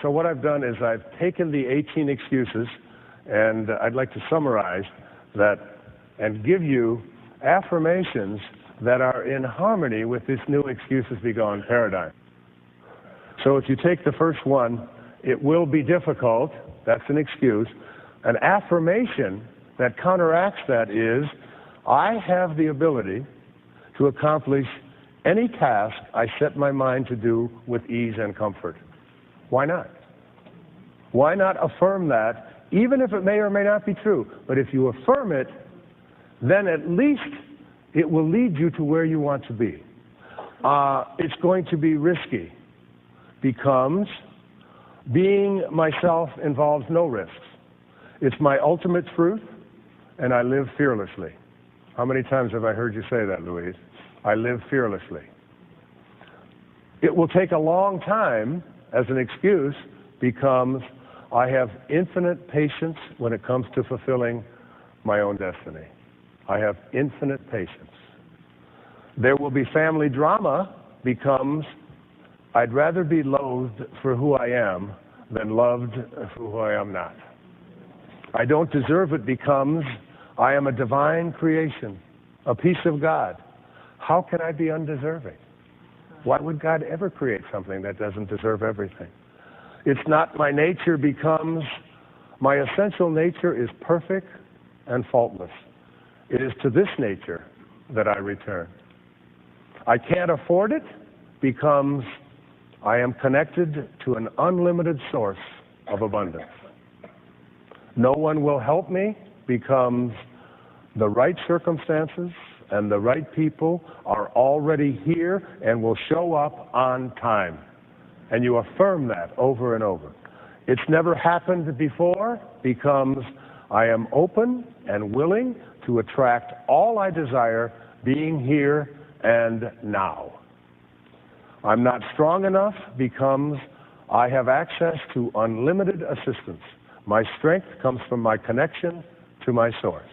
So what I've done is I've taken the 18 excuses, and I'd like to summarize that and give you affirmations that are in harmony with this new excuses be gone paradigm. So if you take the first one, it will be difficult. That's an excuse. An affirmation that counteracts that is, I have the ability to accomplish any task I set my mind to do with ease and comfort. Why not? Why not affirm that, even if it may or may not be true? But if you affirm it, then at least it will lead you to where you want to be. It's going to be risky. Becomes being myself involves no risks. It's my ultimate truth, and I live fearlessly. How many times have I heard you say that, Louise? I live fearlessly. It will take a long time as an excuse becomes I have infinite patience when it comes to fulfilling my own destiny. I have infinite patience. There will be family drama becomes I'd rather be loathed for who I am than loved for who I am not. I don't deserve it becomes I am a divine creation, a piece of God. How can I be undeserving? Why would God ever create something that doesn't deserve everything? It's not my nature becomes my essential nature is perfect and faultless. It is to this nature that I return. I can't afford it becomes I am connected to an unlimited source of abundance. No one will help me becomes the right circumstances and the right people are already here and will show up on time. And you affirm that over and over. It's never happened before becomes I am open and willing to attract all I desire being here and now. I'm not strong enough becomes I have access to unlimited assistance. My strength comes from my connection to my source.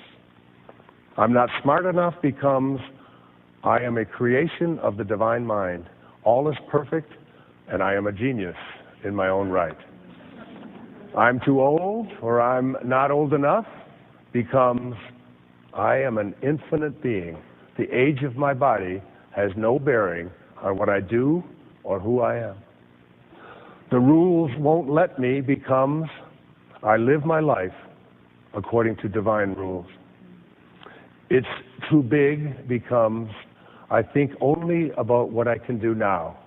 I'm not smart enough becomes I am a creation of the divine mind. All is perfect and I am a genius in my own right. I'm too old or I'm not old enough becomes I am an infinite being. The age of my body has no bearing on what I do or who I am. The rules won't let me becomes I live my life according to divine rules. It's too big becomes I think only about what I can do now.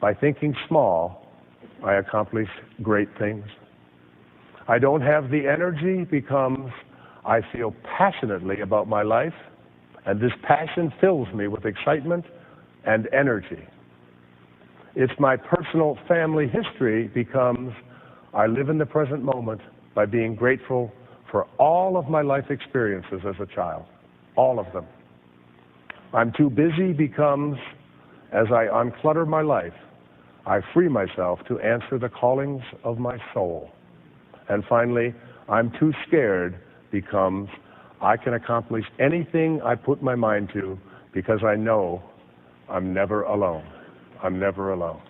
By thinking small, I accomplish great things. I don't have the energy becomes I feel passionately about my life, and this passion fills me with excitement and energy. It's my personal family history becomes I live in the present moment by being grateful for all of my life experiences as a child, all of them. I'm too busy becomes as I unclutter my life, I free myself to answer the callings of my soul. And finally, I'm too scared becomes I can accomplish anything I put my mind to because I know I'm never alone. I'm never alone.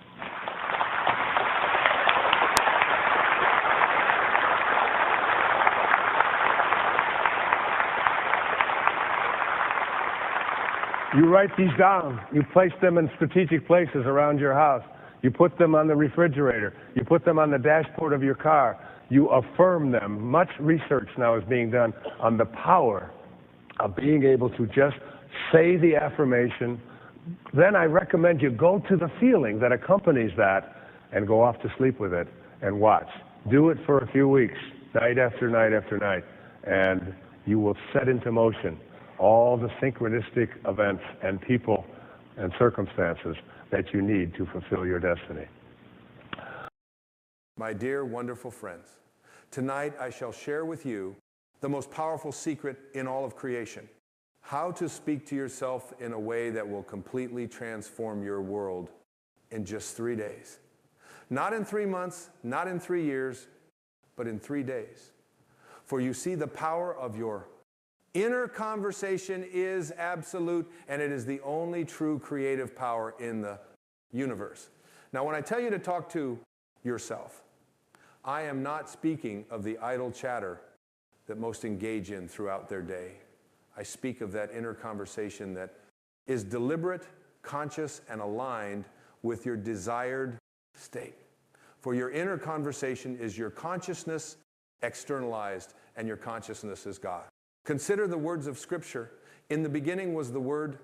You write these down. You place them in strategic places around your house. You put them on the refrigerator. You put them on the dashboard of your car. You affirm them. Much research now is being done on the power of being able to just say the affirmation. Then I recommend you go to the feeling that accompanies that and go off to sleep with it and watch. Do it for a few weeks, night after night after night, and you will set into motion all the synchronistic events and people and circumstances that you need to fulfill your destiny. My dear, wonderful friends, tonight I shall share with you the most powerful secret in all of creation, how to speak to yourself in a way that will completely transform your world in just 3 days. Not in 3 months, not in 3 years, but in 3 days. For you see, the power of your inner conversation is absolute, and it is the only true creative power in the universe. Now, when I tell you to talk to yourself, I am not speaking of the idle chatter that most engage in throughout their day. I speak of that inner conversation that is deliberate, conscious, and aligned with your desired state. For your inner conversation is your consciousness externalized, and your consciousness is God. Consider the words of Scripture. In the beginning was the Word.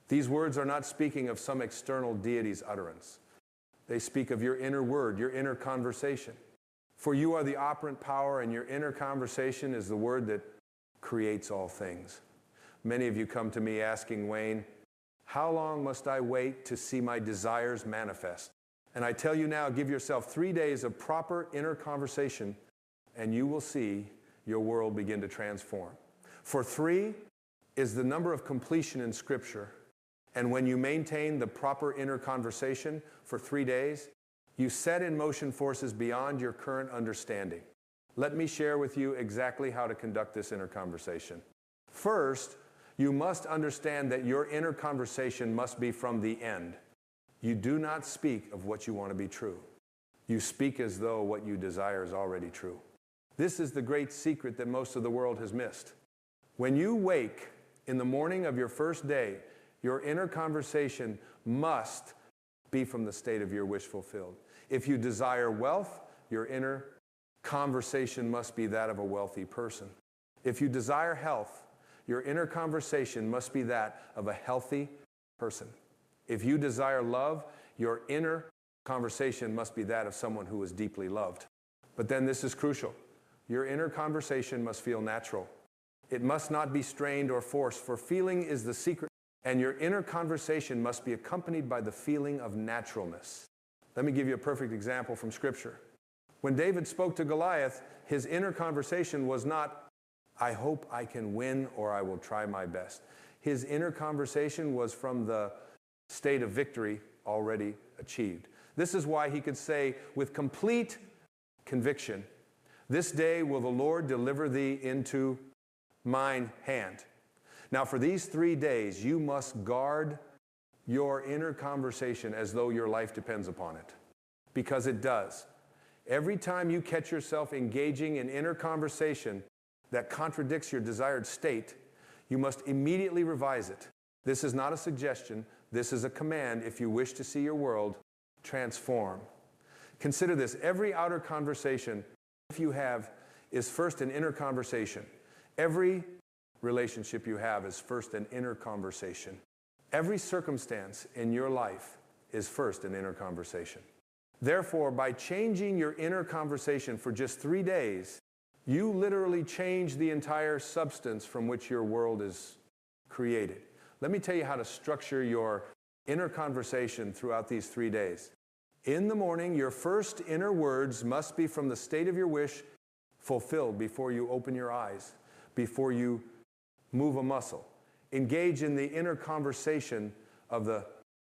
These words are not speaking of some external deity's utterance. They speak of your inner word, your inner conversation. For you are the operant power, and your inner conversation is the word that creates all things. Many of you come to me asking, Wayne, how long must I wait to see my desires manifest? And I tell you now, give yourself 3 days of proper inner conversation, and you will see your world begin to transform. For 3 is the number of completion in Scripture. And when you maintain the proper inner conversation for 3 days, you set in motion forces beyond your current understanding. Let me share with you exactly how to conduct this inner conversation. First, you must understand that your inner conversation must be from the end. You do not speak of what you want to be true. You speak as though what you desire is already true. This is the great secret that most of the world has missed. When you wake in the morning of your first day, your inner conversation must be from the state of your wish fulfilled. If you desire wealth, your inner conversation must be that of a wealthy person. If you desire health, your inner conversation must be that of a healthy person. If you desire love, your inner conversation must be that of someone who is deeply loved. But then this is crucial. Your inner conversation must feel natural. It must not be strained or forced, for feeling is the secret. And your inner conversation must be accompanied by the feeling of naturalness. Let me give you a perfect example from Scripture. When David spoke to Goliath, his inner conversation was not, I hope I can win or I will try my best. His inner conversation was from the state of victory already achieved. This is why he could say with complete conviction, this day will the Lord deliver thee into mine hand. Now, for these 3 days, you must guard your inner conversation as though your life depends upon it, because it does. Every time you catch yourself engaging in inner conversation that contradicts your desired state, you must immediately revise it. This is not a suggestion. This is a command if you wish to see your world transform. Consider this. Every outer conversation, if you have, is first an inner conversation. Every relationship you have is first an inner conversation. Every circumstance in your life is first an inner conversation. Therefore, by changing your inner conversation for just 3 days, you literally change the entire substance from which your world is created. Let me tell you how to structure your inner conversation throughout these 3 days. In the morning, your first inner words must be from the state of your wish fulfilled before you open your eyes, before you move a muscle. Engage in the inner conversation of the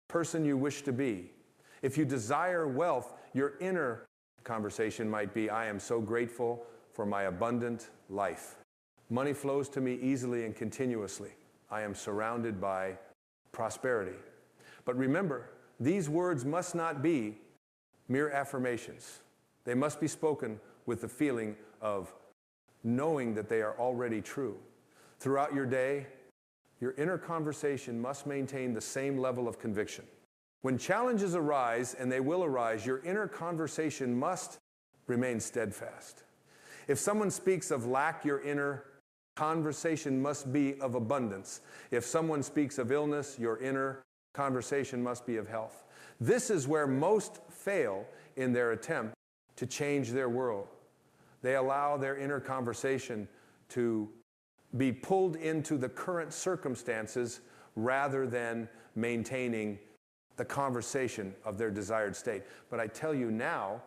person you wish to be. If you desire wealth, your inner conversation might be, I am so grateful for my abundant life. Money flows to me easily and continuously. I am surrounded by prosperity. But remember, these words must not be mere affirmations. They must be spoken with the feeling of knowing that they are already true. Throughout your day, your inner conversation must maintain the same level of conviction. When challenges arise, and they will arise, your inner conversation must remain steadfast. If someone speaks of lack, your inner conversation must be of abundance. If someone speaks of illness, your inner conversation must be of health. This is where most fail in their attempt to change their world. They allow their inner conversation to be pulled into the current circumstances rather than maintaining the conversation of their desired state. But I tell you now,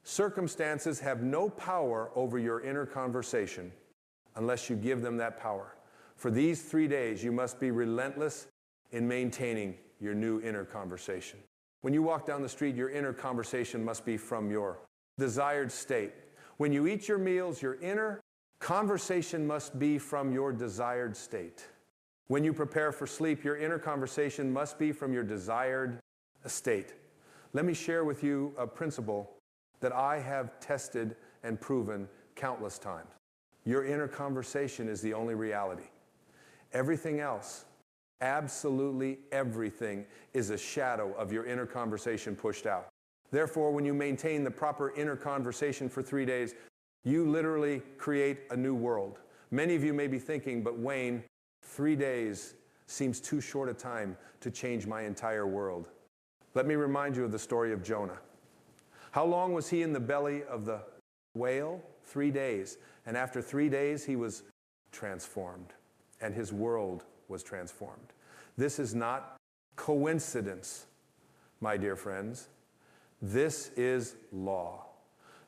circumstances have no power over your inner conversation unless you give them that power. For these 3 days, you must be relentless in maintaining your new inner conversation. When you walk down the street, your inner conversation must be from your desired state. When you eat your meals, your inner conversation must be from your desired state. When you prepare for sleep, your inner conversation must be from your desired state. Let me share with you a principle that I have tested and proven countless times. Your inner conversation is the only reality. Everything else, absolutely everything, is a shadow of your inner conversation pushed out. Therefore, when you maintain the proper inner conversation for 3 days, you literally create a new world. Many of you may be thinking, but Wayne, 3 days seems too short a time to change my entire world. Let me remind you of the story of Jonah. How long was he in the belly of the whale? 3 days. And after 3 days, he was transformed, and his world was transformed. This is not coincidence, my dear friends. This is law.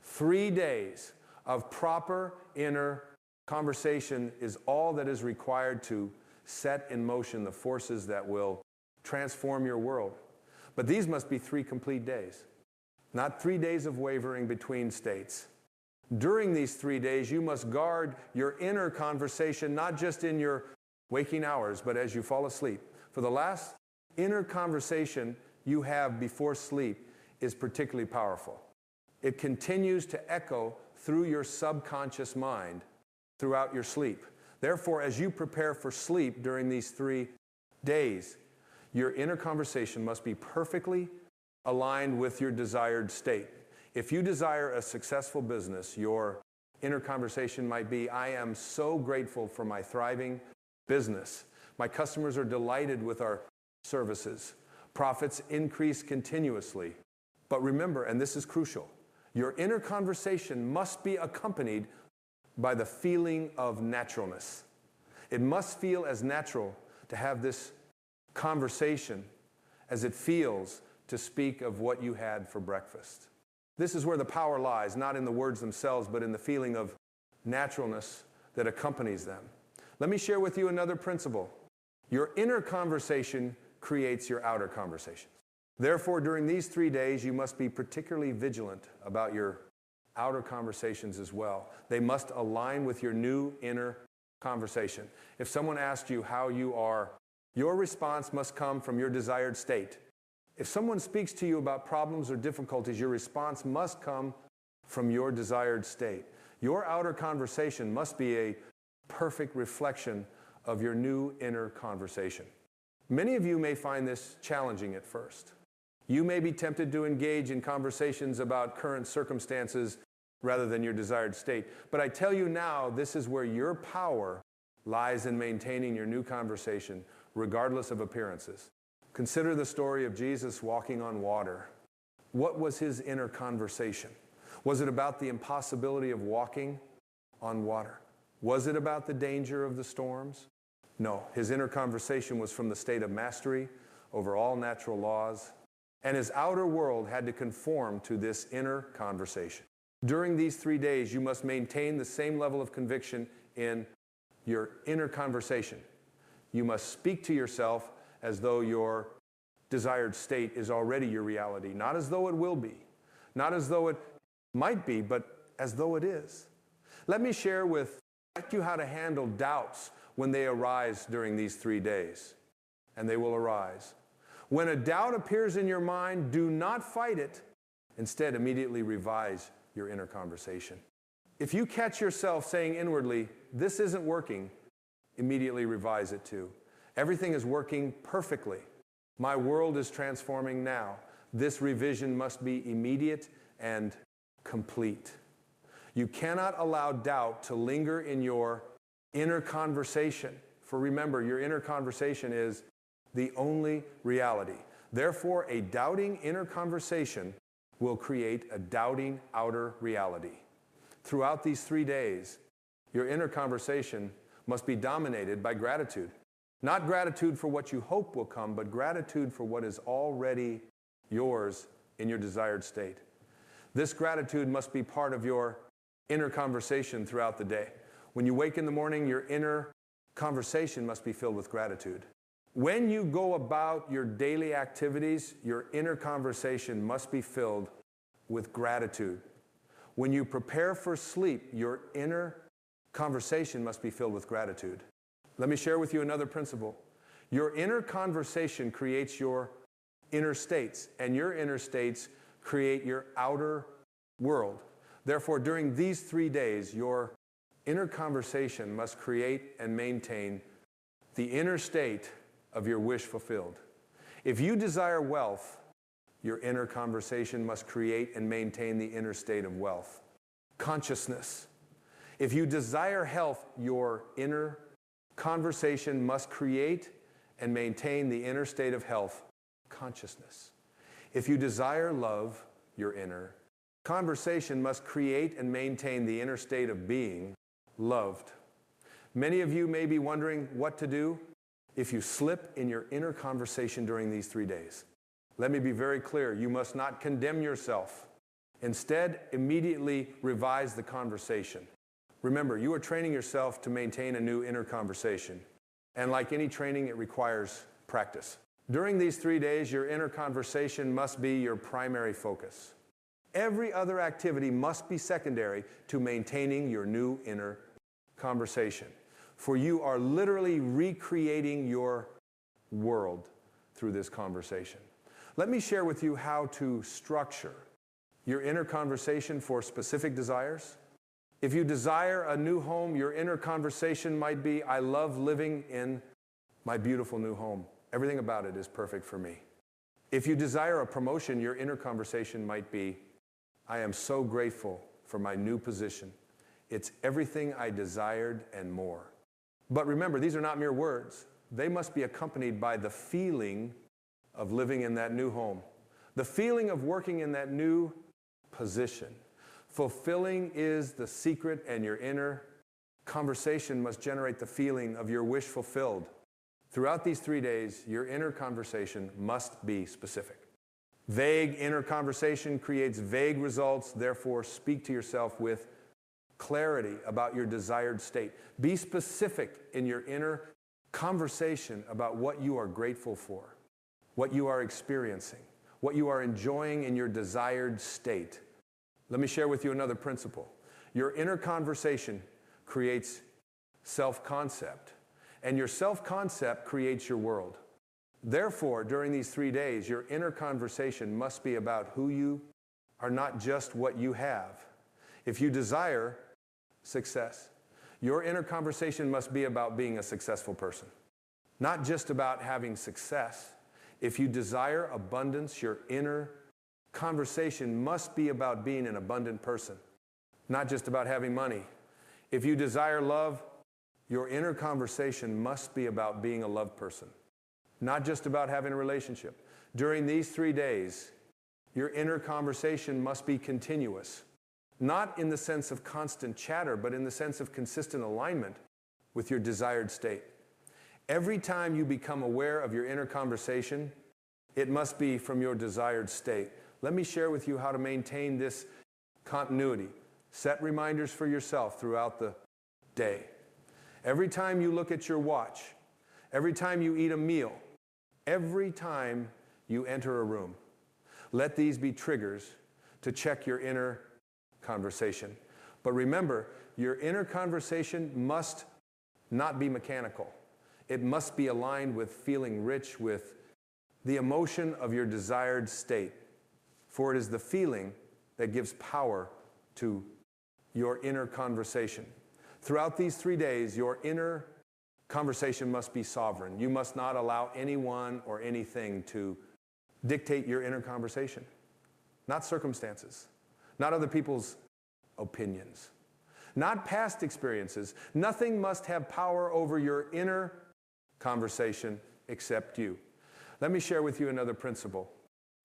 3 days of proper inner conversation is all that is required to set in motion the forces that will transform your world. But these must be 3 complete days, not 3 days of wavering between states. During these 3 days, you must guard your inner conversation, not just in your waking hours, but as you fall asleep. For the last inner conversation you have before sleep is particularly powerful. It continues to echo through your subconscious mind throughout your sleep. Therefore, as you prepare for sleep during these 3 days, your inner conversation must be perfectly aligned with your desired state. If you desire a successful business, your inner conversation might be, I am so grateful for my thriving business. My customers are delighted with our services. Profits increase continuously. But remember, and this is crucial, your inner conversation must be accompanied by the feeling of naturalness. It must feel as natural to have this conversation as it feels to speak of what you had for breakfast. This is where the power lies, not in the words themselves, but in the feeling of naturalness that accompanies them. Let me share with you another principle. Your inner conversation creates your outer conversations. Therefore, during these 3 days, you must be particularly vigilant about your outer conversations as well. They must align with your new inner conversation. If someone asks you how you are, your response must come from your desired state. If someone speaks to you about problems or difficulties, your response must come from your desired state. Your outer conversation must be a perfect reflection of your new inner conversation. Many of you may find this challenging at first. You may be tempted to engage in conversations about current circumstances rather than your desired state. But I tell you now, this is where your power lies in maintaining your new conversation, regardless of appearances. Consider the story of Jesus walking on water. What was his inner conversation? Was it about the impossibility of walking on water? Was it about the danger of the storms? No, his inner conversation was from the state of mastery over all natural laws, and his outer world had to conform to this inner conversation. During these 3 days, you must maintain the same level of conviction in your inner conversation. You must speak to yourself as though your desired state is already your reality, not as though it will be, not as though it might be, but as though it is. Let me share with you how to handle doubts when they arise during these 3 days, and they will arise. When a doubt appears in your mind, do not fight it. Instead, immediately revise your inner conversation. If you catch yourself saying inwardly, this isn't working, immediately revise it too. Everything is working perfectly. My world is transforming now. This revision must be immediate and complete. You cannot allow doubt to linger in your inner conversation. For remember, your inner conversation is the only reality. Therefore, a doubting inner conversation will create a doubting outer reality. Throughout these 3 days, your inner conversation must be dominated by gratitude. Not gratitude for what you hope will come, but gratitude for what is already yours in your desired state. This gratitude must be part of your inner conversation throughout the day. When you wake in the morning, your inner conversation must be filled with gratitude. When you go about your daily activities, your inner conversation must be filled with gratitude. When you prepare for sleep, your inner conversation must be filled with gratitude. Let me share with you another principle. Your inner conversation creates your inner states, and your inner states create your outer world. Therefore, during these 3 days, your inner conversation must create and maintain the inner state of your wish fulfilled. If you desire wealth, your inner conversation must create and maintain the inner state of wealth. Consciousness. If you desire health, your inner conversation must create and maintain the inner state of health. Consciousness. If you desire love, your inner conversation must create and maintain the inner state of being loved. Many of you may be wondering what to do if you slip in your inner conversation during these 3 days. Let me be very clear. You must not condemn yourself. Instead, immediately revise the conversation. Remember, you are training yourself to maintain a new inner conversation. And like any training, it requires practice. During these 3 days, your inner conversation must be your primary focus. Every other activity must be secondary to maintaining your new inner conversation. For you are literally recreating your world through this conversation. Let me share with you how to structure your inner conversation for specific desires. If you desire a new home, your inner conversation might be, I love living in my beautiful new home. Everything about it is perfect for me. If you desire a promotion, your inner conversation might be, I am so grateful for my new position. It's everything I desired and more. But remember, these are not mere words. They must be accompanied by the feeling of living in that new home, the feeling of working in that new position. Fulfilling is the secret, and your inner conversation must generate the feeling of your wish fulfilled. Throughout these 3 days, your inner conversation must be specific. Vague inner conversation creates vague results. Therefore, speak to yourself with clarity about your desired state. Be specific in your inner conversation about what you are grateful for, what you are experiencing, what you are enjoying in your desired state. Let me share with you another principle. Your inner conversation creates self-concept, and your self-concept creates your world. Therefore, during these 3 days, your inner conversation must be about who you are, not just what you have. If you desire success, your inner conversation must be about being a successful person, not just about having success. If you desire abundance, your inner conversation must be about being an abundant person, not just about having money. If you desire love, your inner conversation must be about being a loved person, not just about having a relationship. During these 3 days, your inner conversation must be continuous, not in the sense of constant chatter, but in the sense of consistent alignment with your desired state. Every time you become aware of your inner conversation, it must be from your desired state. Let me share with you how to maintain this continuity. Set reminders for yourself throughout the day. Every time you look at your watch, every time you eat a meal, every time you enter a room, let these be triggers to check your inner conversation. But remember, your inner conversation must not be mechanical. It must be aligned with feeling rich with the emotion of your desired state. For it is the feeling that gives power to your inner conversation. Throughout these 3 days, your inner conversation must be sovereign. You must not allow anyone or anything to dictate your inner conversation. Not circumstances, not other people's opinions, not past experiences. Nothing must have power over your inner conversation except you. Let me share with you another principle.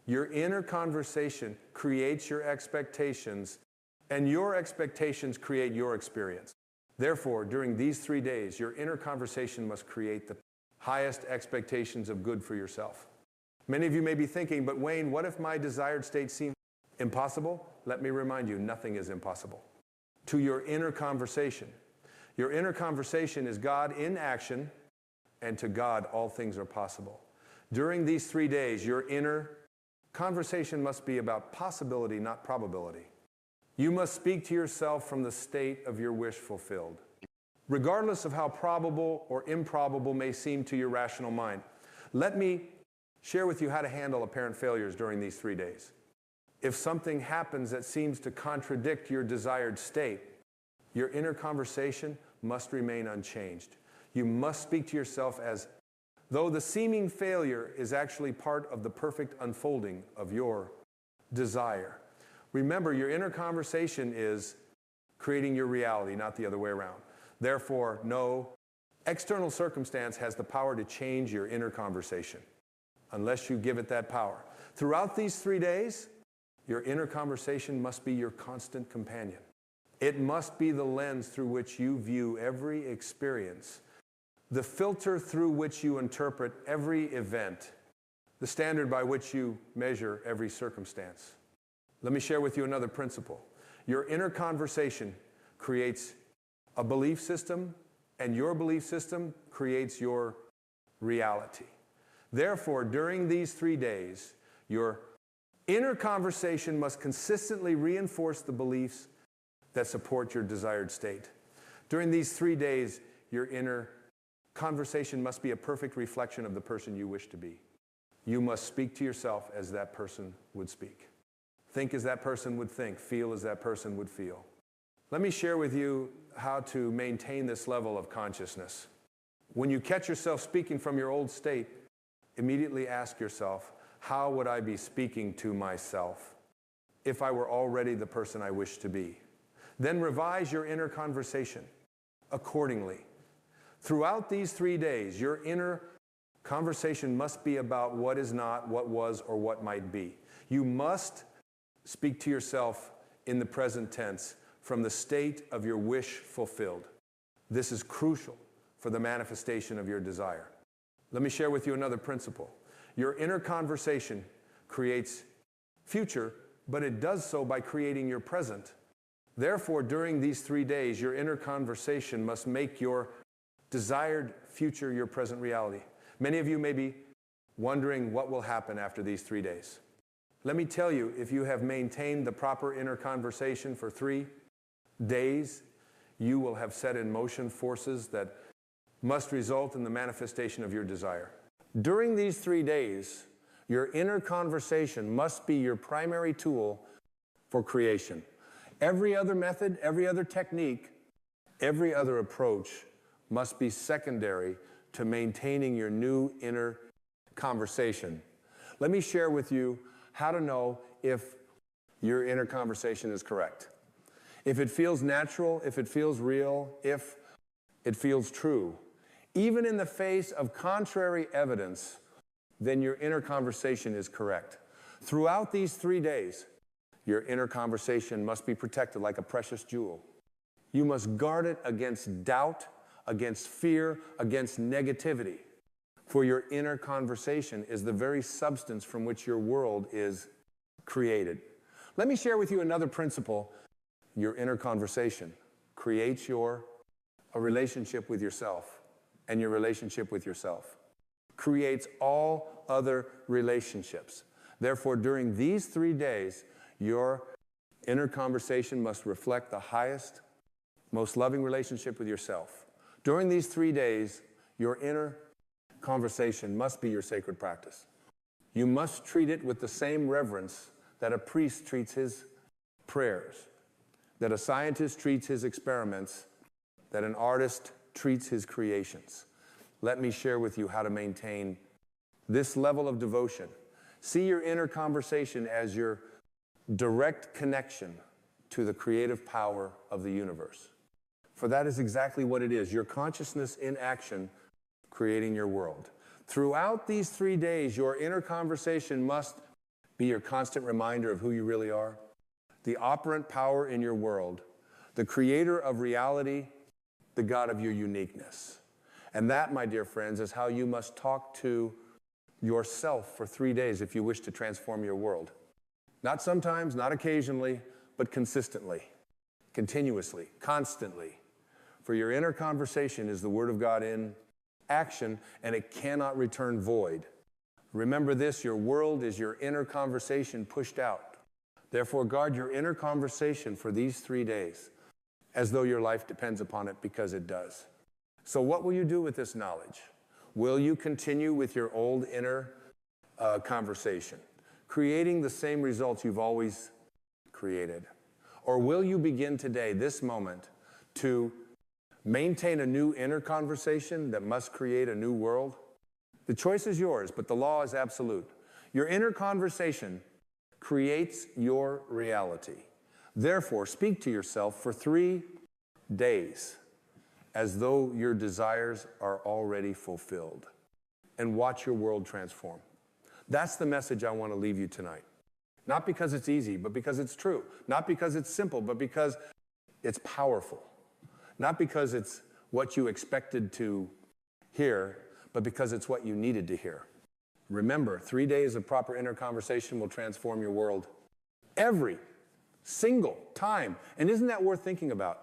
Your inner conversation creates your expectations, and your expectations create your experience. Therefore, during these 3 days, your inner conversation must create the highest expectations of good for yourself. Many of you may be thinking, but Wayne, what if my desired state seems impossible? Let me remind you, nothing is impossible. To your inner conversation. Your inner conversation is God in action, and to God, all things are possible. During these 3 days, your inner conversation must be about possibility, not probability. You must speak to yourself from the state of your wish fulfilled, regardless of how probable or improbable may seem to your rational mind. Let me share with you how to handle apparent failures during these 3 days. if something happens that seems to contradict your desired state, your inner conversation must remain unchanged. You must speak to yourself as though the seeming failure is actually part of the perfect unfolding of your desire. Remember, your inner conversation is creating your reality, not the other way around. Therefore, no external circumstance has the power to change your inner conversation unless you give it that power. Throughout these 3 days, your inner conversation must be your constant companion. It must be the lens through which you view every experience, the filter through which you interpret every event, the standard by which you measure every circumstance. Let me share with you another principle. Your inner conversation creates a belief system, and your belief system creates your reality. Therefore, during these 3 days, your inner conversation must consistently reinforce the beliefs that support your desired state. During these 3 days, your inner conversation must be a perfect reflection of the person you wish to be. You must speak to yourself as that person would speak. Think as that person would think. Feel as that person would feel. Let me share with you how to maintain this level of consciousness. When you catch yourself speaking from your old state, immediately ask yourself, how would I be speaking to myself if I were already the person I wish to be? Then revise your inner conversation accordingly. Throughout these 3 days, your inner conversation must be about what is not, what was, or what might be. You must speak to yourself in the present tense from the state of your wish fulfilled. This is crucial for the manifestation of your desire. Let me share with you another principle. Your inner conversation creates future, but it does so by creating your present. Therefore, during these 3 days, your inner conversation must make your desired future your present reality. Many of you may be wondering what will happen after these 3 days. Let me tell you, if you have maintained the proper inner conversation for 3 days, you will have set in motion forces that must result in the manifestation of your desire. During these 3 days, your inner conversation must be your primary tool for creation. Every other method, every other technique, every other approach must be secondary to maintaining your new inner conversation. Let me share with you how to know if your inner conversation is correct. If it feels natural, if it feels real, if it feels true, even in the face of contrary evidence, then your inner conversation is correct. Throughout these 3 days, your inner conversation must be protected like a precious jewel. You must guard it against doubt, against fear, against negativity. For your inner conversation is the very substance from which your world is created. Let me share with you another principle. Your inner conversation creates a relationship with yourself, and your relationship with yourself creates all other relationships. Therefore, during these 3 days, your inner conversation must reflect the highest, most loving relationship with yourself. During these 3 days, your inner conversation must be your sacred practice. You must treat it with the same reverence that a priest treats his prayers, that a scientist treats his experiments, that an artist treats his creations. Let me share with you how to maintain this level of devotion. See your inner conversation as your direct connection to the creative power of the universe. For that is exactly what it is, your consciousness in action creating your world. Throughout these 3 days, your inner conversation must be your constant reminder of who you really are, the operant power in your world, the creator of reality, the God of your uniqueness. And that, my dear friends, is how you must talk to yourself for 3 days if you wish to transform your world. Not sometimes, not occasionally, but consistently, continuously, constantly. For your inner conversation is the Word of God in action, and it cannot return void. Remember this, your world is your inner conversation pushed out. Therefore, guard your inner conversation for these 3 days, as though your life depends upon it, because it does. So what will you do with this knowledge? Will you continue with your old inner conversation, creating the same results you've always created? Or will you begin today, this moment, to maintain a new inner conversation that must create a new world? The choice is yours, but the law is absolute. Your inner conversation creates your reality. Therefore, speak to yourself for 3 days as though your desires are already fulfilled, and watch your world transform. That's the message I want to leave you tonight. Not because it's easy, but because it's true. Not because it's simple, but because it's powerful. Not because it's what you expected to hear, but because it's what you needed to hear. Remember, 3 days of proper inner conversation will transform your world every single time. And isn't that worth thinking about?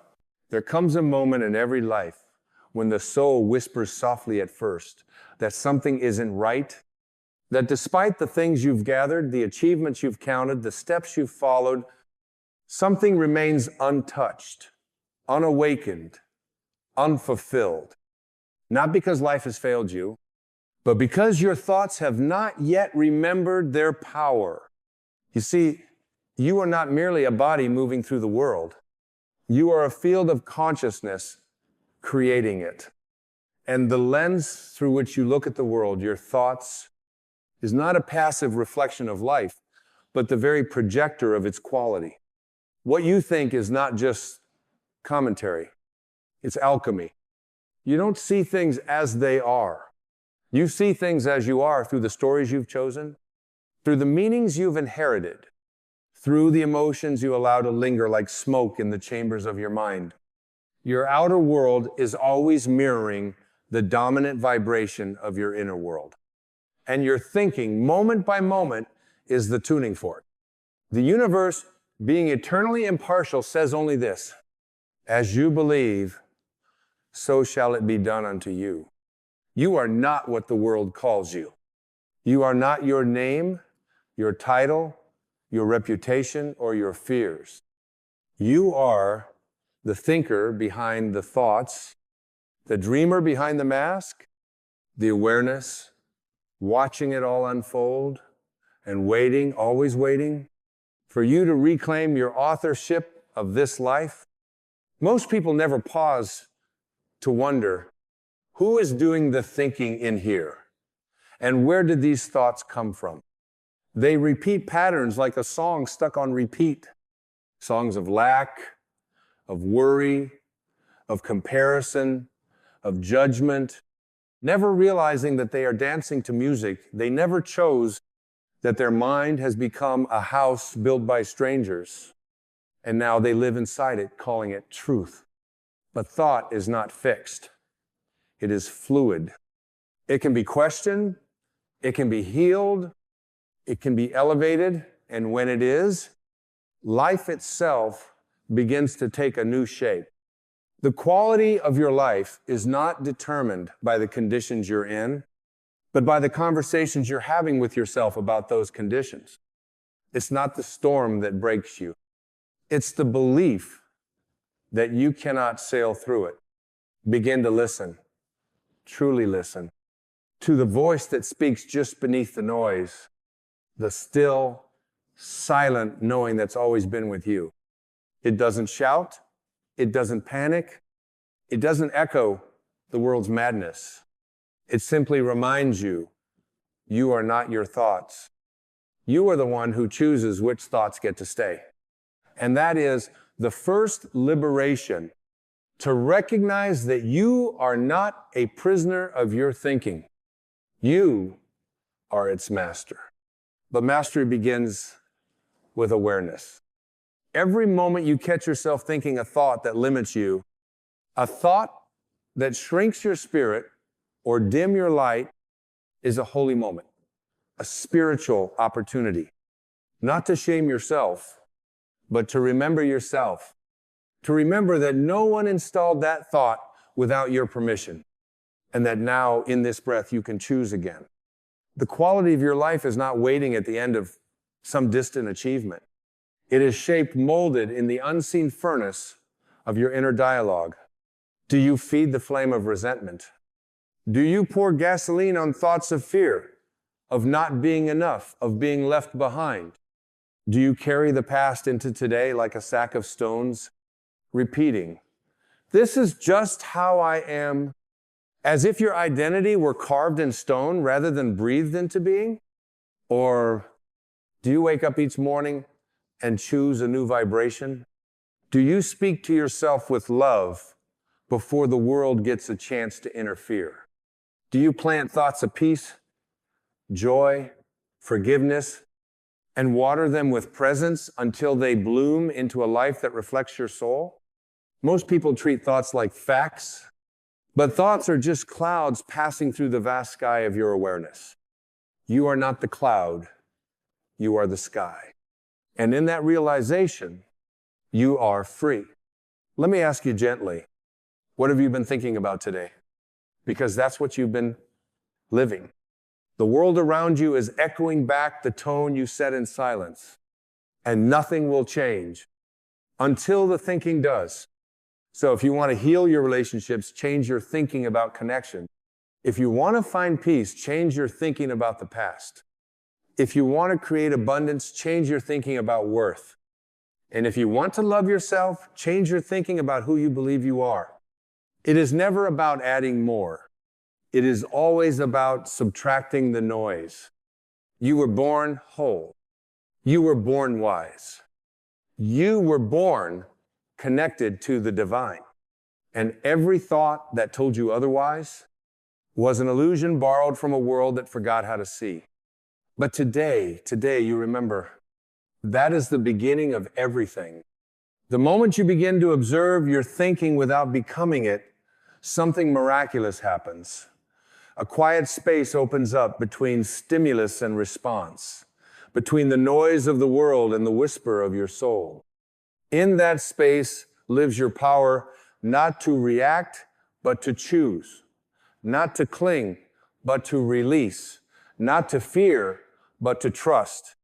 There comes a moment in every life when the soul whispers softly at first that something isn't right, that despite the things you've gathered, the achievements you've counted, the steps you've followed, something remains untouched, unawakened, unfulfilled. Not because life has failed you, but because your thoughts have not yet remembered their power. You see, you are not merely a body moving through the world. You are a field of consciousness creating it. And the lens through which you look at the world, your thoughts, is not a passive reflection of life, but the very projector of its quality. What you think is not just commentary, it's alchemy. You don't see things as they are. You see things as you are through the stories you've chosen, through the meanings you've inherited, through the emotions you allow to linger like smoke in the chambers of your mind. Your outer world is always mirroring the dominant vibration of your inner world. And your thinking, moment by moment, is the tuning fork. The universe, being eternally impartial, says only this: as you believe, so shall it be done unto you. You are not what the world calls you. You are not your name, your title, your reputation, or your fears. You are the thinker behind the thoughts, the dreamer behind the mask, the awareness, watching it all unfold, and waiting, always waiting, for you to reclaim your authorship of this life. Most people never pause to wonder, who is doing the thinking in here? And where did these thoughts come from? They repeat patterns like a song stuck on repeat. Songs of lack, of worry, of comparison, of judgment, never realizing that they are dancing to music. They never chose that their mind has become a house built by strangers, and now they live inside it, calling it truth. But thought is not fixed. It is fluid. It can be questioned, it can be healed, it can be elevated, and when it is, life itself begins to take a new shape. The quality of your life is not determined by the conditions you're in, but by the conversations you're having with yourself about those conditions. It's not the storm that breaks you. It's the belief that you cannot sail through it. Begin to listen, truly listen, to the voice that speaks just beneath the noise, the still, silent knowing that's always been with you. It doesn't shout, it doesn't panic, it doesn't echo the world's madness. It simply reminds you, you are not your thoughts. You are the one who chooses which thoughts get to stay. And that is the first liberation, to recognize that you are not a prisoner of your thinking. You are its master. But mastery begins with awareness. Every moment you catch yourself thinking a thought that limits you, a thought that shrinks your spirit or dim your light, is a holy moment, a spiritual opportunity. Not to shame yourself, but to remember yourself. To remember that no one installed that thought without your permission, and that now in this breath you can choose again. The quality of your life is not waiting at the end of some distant achievement. It is shaped, molded in the unseen furnace of your inner dialogue. Do you feed the flame of resentment? Do you pour gasoline on thoughts of fear? of not being enough, of being left behind? Do you carry the past into today like a sack of stones, repeating, "This is just how I am," as if your identity were carved in stone rather than breathed into being? Or do you wake up each morning and choose a new vibration? Do you speak to yourself with love before the world gets a chance to interfere? Do you plant thoughts of peace, joy, forgiveness, and water them with presence until they bloom into a life that reflects your soul? Most people treat thoughts like facts, but thoughts are just clouds passing through the vast sky of your awareness. You are not the cloud, you are the sky. And in that realization, you are free. Let me ask you gently, what have you been thinking about today? Because that's what you've been living. The world around you is echoing back the tone you set in silence, and nothing will change until the thinking does. So if you want to heal your relationships, change your thinking about connection. If you want to find peace, change your thinking about the past. If you want to create abundance, change your thinking about worth. And if you want to love yourself, change your thinking about who you believe you are. It is never about adding more. It is always about subtracting the noise. You were born whole. You were born wise. You were born connected to the divine. And every thought that told you otherwise was an illusion borrowed from a world that forgot how to see. But today, you remember, that is the beginning of everything. The moment you begin to observe your thinking without becoming it, something miraculous happens. A quiet space opens up between stimulus and response, between the noise of the world and the whisper of your soul. In that space lives your power not to react, but to choose, not to cling, but to release, not to fear, but to trust.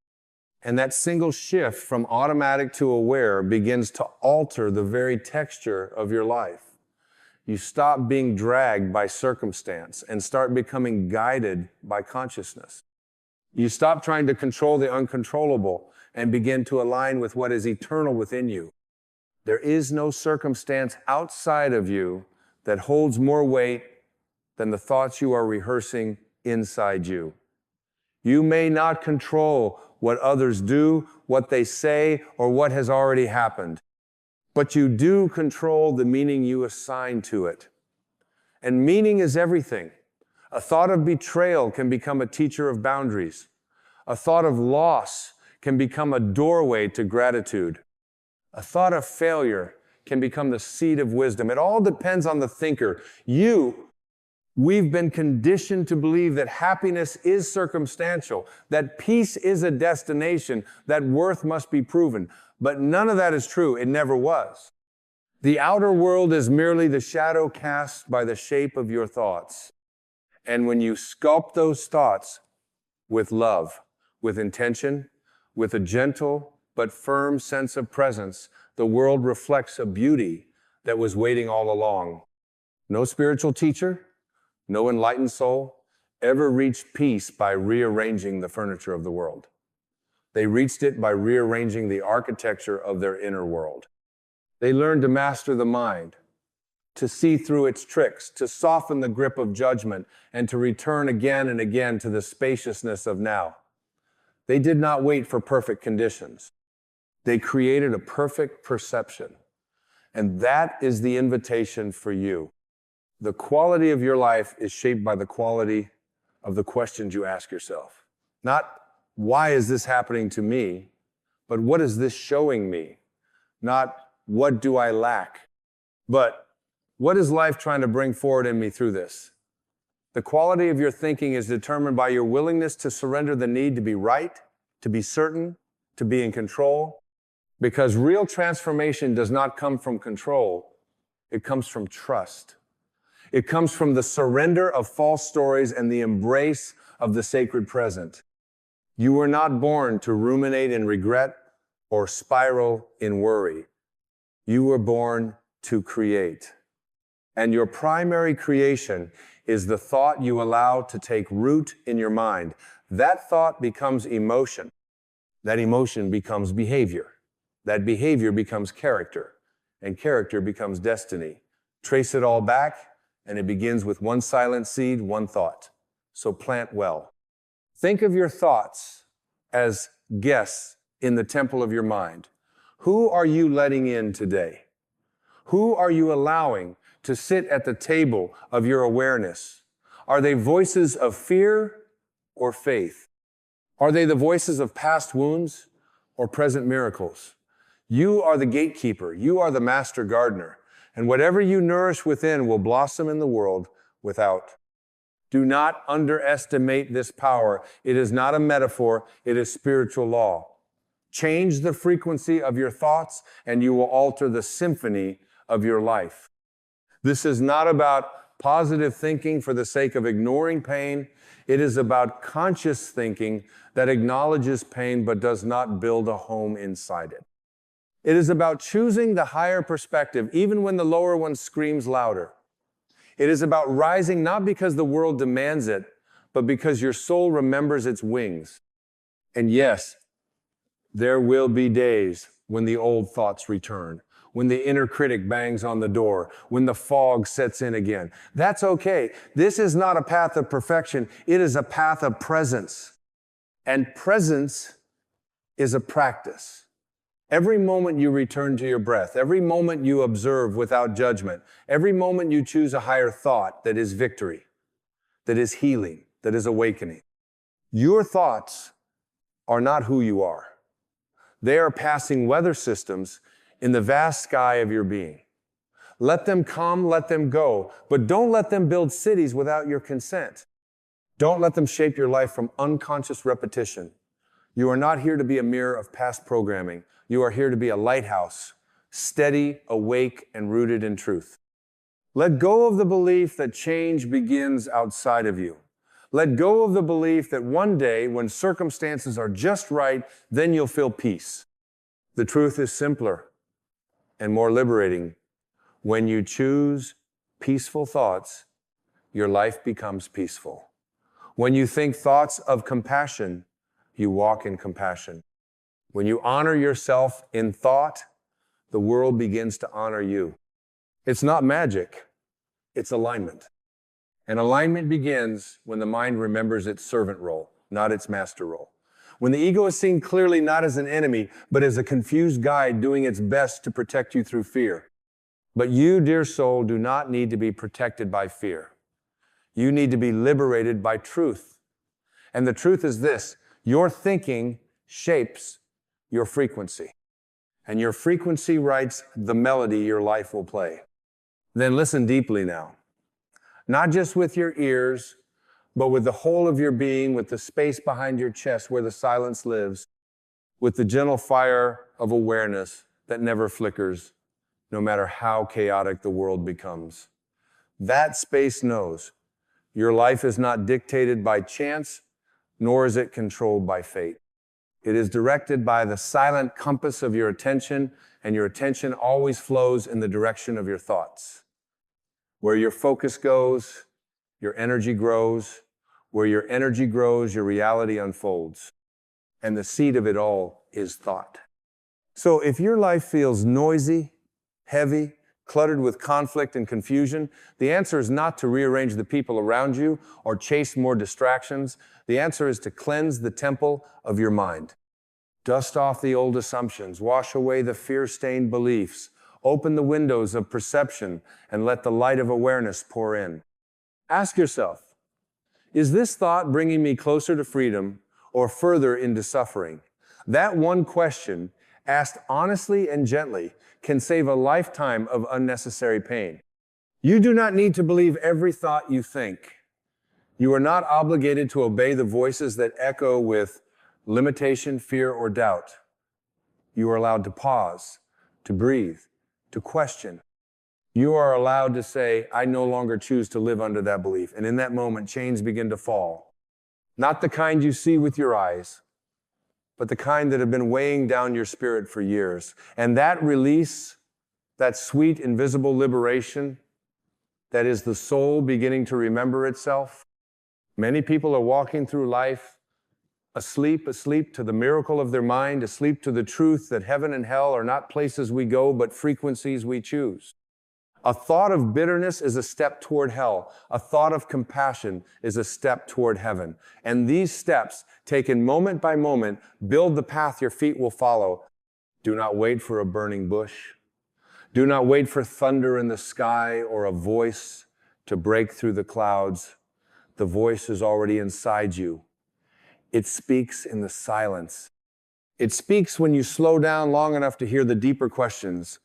And that single shift from automatic to aware begins to alter the very texture of your life. You stop being dragged by circumstance and start becoming guided by consciousness. You stop trying to control the uncontrollable and begin to align with what is eternal within you. There is no circumstance outside of you that holds more weight than the thoughts you are rehearsing inside you. You may not control what others do, what they say, or what has already happened, but you do control the meaning you assign to it. And meaning is everything. A thought of betrayal can become a teacher of boundaries. A thought of loss can become a doorway to gratitude. A thought of failure can become the seed of wisdom. It all depends on the thinker. We've been conditioned to believe that happiness is circumstantial, that peace is a destination, that worth must be proven. But none of that is true. It never was. The outer world is merely the shadow cast by the shape of your thoughts. And when you sculpt those thoughts with love, with intention, with a gentle but firm sense of presence, the world reflects a beauty that was waiting all along. No spiritual teacher, no enlightened soul ever reached peace by rearranging the furniture of the world. They reached it by rearranging the architecture of their inner world. They learned to master the mind, to see through its tricks, to soften the grip of judgment, and to return again and again to the spaciousness of now. They did not wait for perfect conditions. They created a perfect perception. And that is the invitation for you. The quality of your life is shaped by the quality of the questions you ask yourself. Not, why is this happening to me? But what is this showing me? Not, what do I lack? But what is life trying to bring forward in me through this? The quality of your thinking is determined by your willingness to surrender the need to be right, to be certain, to be in control. Because real transformation does not come from control. It comes from trust. It comes from the surrender of false stories and the embrace of the sacred present. You were not born to ruminate in regret or spiral in worry. You were born to create. And your primary creation is the thought you allow to take root in your mind. That thought becomes emotion. That emotion becomes behavior. That behavior becomes character. And character becomes destiny. Trace it all back, and it begins with one silent seed, one thought. So plant well. Think of your thoughts as guests in the temple of your mind. Who are you letting in today? Who are you allowing to sit at the table of your awareness? Are they voices of fear or faith? Are they the voices of past wounds or present miracles? You are the gatekeeper. You are the master gardener. And whatever you nourish within will blossom in the world without. Do not underestimate this power. It is not a metaphor. It is spiritual law. Change the frequency of your thoughts, and you will alter the symphony of your life. This is not about positive thinking for the sake of ignoring pain. It is about conscious thinking that acknowledges pain but does not build a home inside it. It is about choosing the higher perspective even when the lower one screams louder. It is about rising not because the world demands it, but because your soul remembers its wings. And yes, there will be days when the old thoughts return, when the inner critic bangs on the door, when the fog sets in again. That's okay. This is not a path of perfection. It is a path of presence. And presence is a practice. Every moment you return to your breath, every moment you observe without judgment, every moment you choose a higher thought that is victory, that is healing, that is awakening. Your thoughts are not who you are. They are passing weather systems in the vast sky of your being. Let them come, let them go, but don't let them build cities without your consent. Don't let them shape your life from unconscious repetition. You are not here to be a mirror of past programming. You are here to be a lighthouse, steady, awake, and rooted in truth. Let go of the belief that change begins outside of you. Let go of the belief that one day, when circumstances are just right, then you'll feel peace. The truth is simpler and more liberating. When you choose peaceful thoughts, your life becomes peaceful. When you think thoughts of compassion, you walk in compassion. When you honor yourself in thought, the world begins to honor you. It's not magic, it's alignment. And alignment begins when the mind remembers its servant role, not its master role. When the ego is seen clearly not as an enemy, but as a confused guide doing its best to protect you through fear. But you, dear soul, do not need to be protected by fear. You need to be liberated by truth. And the truth is this: your thinking shapes your frequency. And your frequency writes the melody your life will play. Then listen deeply now. Not just with your ears, but with the whole of your being, with the space behind your chest where the silence lives, with the gentle fire of awareness that never flickers, no matter how chaotic the world becomes. That space knows your life is not dictated by chance, nor is it controlled by fate. It is directed by the silent compass of your attention, and your attention always flows in the direction of your thoughts. Where your focus goes, your energy grows. Where your energy grows, your reality unfolds. And the seed of it all is thought. So if your life feels noisy, heavy, cluttered with conflict and confusion, the answer is not to rearrange the people around you or chase more distractions. The answer is to cleanse the temple of your mind. Dust off the old assumptions, wash away the fear-stained beliefs, open the windows of perception, and let the light of awareness pour in. Ask yourself, is this thought bringing me closer to freedom or further into suffering? That one question, asked honestly and gently, can save a lifetime of unnecessary pain. You do not need to believe every thought you think. You are not obligated to obey the voices that echo with limitation, fear, or doubt. You are allowed to pause, to breathe, to question. You are allowed to say, I no longer choose to live under that belief. And in that moment, chains begin to fall. Not the kind you see with your eyes, but the kind that have been weighing down your spirit for years. And that release, that sweet, invisible liberation, that is the soul beginning to remember itself. Many people are walking through life asleep to the miracle of their mind, asleep to the truth that heaven and hell are not places we go, but frequencies we choose. A thought of bitterness is a step toward hell. A thought of compassion is a step toward heaven. And these steps, taken moment by moment, build the path your feet will follow. Do not wait for a burning bush. Do not wait for thunder in the sky or a voice to break through the clouds. The voice is already inside you. It speaks in the silence. It speaks when you slow down long enough to hear the deeper questions.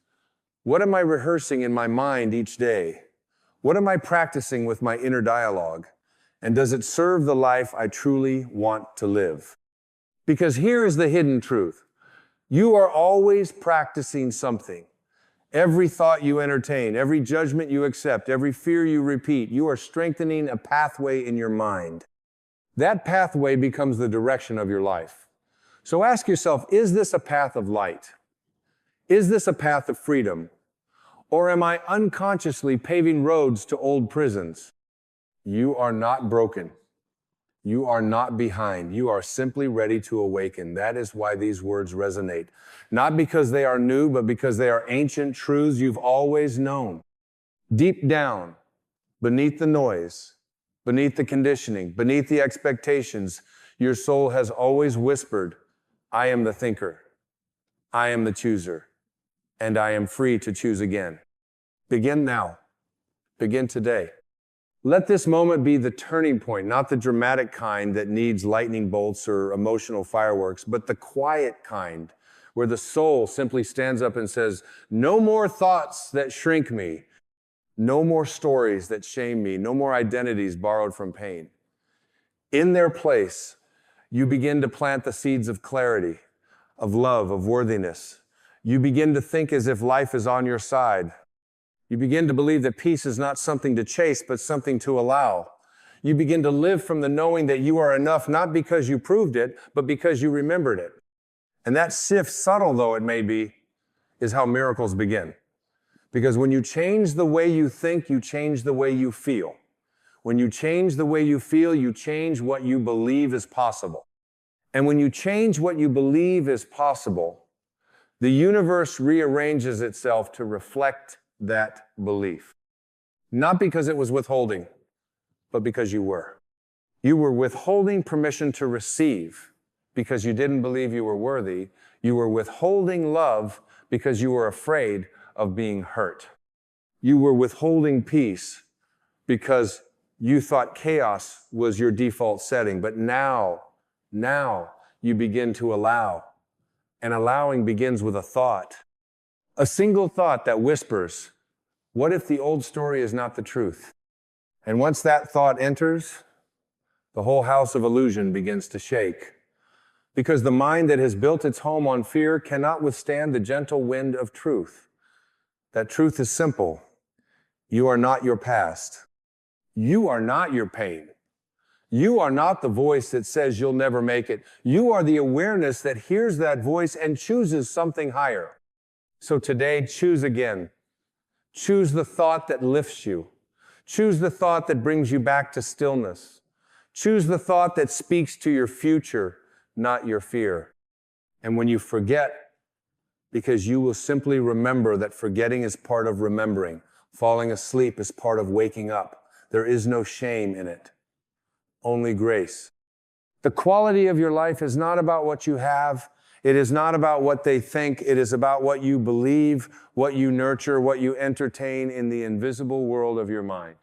What am I rehearsing in my mind each day? What am I practicing with my inner dialogue? And does it serve the life I truly want to live? Because here is the hidden truth. You are always practicing something. Every thought you entertain, every judgment you accept, every fear you repeat, you are strengthening a pathway in your mind. That pathway becomes the direction of your life. So ask yourself, is this a path of light? Is this a path of freedom? Or am I unconsciously paving roads to old prisons? You are not broken. You are not behind. You are simply ready to awaken. That is why these words resonate. Not because they are new, but because they are ancient truths you've always known. Deep down, beneath the noise, beneath the conditioning, beneath the expectations, your soul has always whispered, I am the thinker. I am the chooser. And I am free to choose again. Begin now. Begin today. Let this moment be the turning point, not the dramatic kind that needs lightning bolts or emotional fireworks, but the quiet kind where the soul simply stands up and says, no more thoughts that shrink me, no more stories that shame me, no more identities borrowed from pain. In their place, you begin to plant the seeds of clarity, of love, of worthiness. You begin to think as if life is on your side. You begin to believe that peace is not something to chase, but something to allow. You begin to live from the knowing that you are enough, not because you proved it, but because you remembered it. And that shift, subtle though it may be, is how miracles begin. Because when you change the way you think, you change the way you feel. When you change the way you feel, you change what you believe is possible. And when you change what you believe is possible, the universe rearranges itself to reflect that belief. Not because it was withholding, but because you were. You were withholding permission to receive because you didn't believe you were worthy. You were withholding love because you were afraid of being hurt. You were withholding peace because you thought chaos was your default setting. But now you begin to allow. And allowing begins with a thought. A single thought that whispers, what if the old story is not the truth? And once that thought enters, the whole house of illusion begins to shake. Because the mind that has built its home on fear cannot withstand the gentle wind of truth. That truth is simple. You are not your past. You are not your pain. You are not the voice that says you'll never make it. You are the awareness that hears that voice and chooses something higher. So today, choose again. Choose the thought that lifts you. Choose the thought that brings you back to stillness. Choose the thought that speaks to your future, not your fear. And when you forget, because you will simply remember that forgetting is part of remembering. Falling asleep is part of waking up. There is no shame in it. Only grace. The quality of your life is not about what you have. It is not about what they think. It is about what you believe, what you nurture, what you entertain in the invisible world of your mind.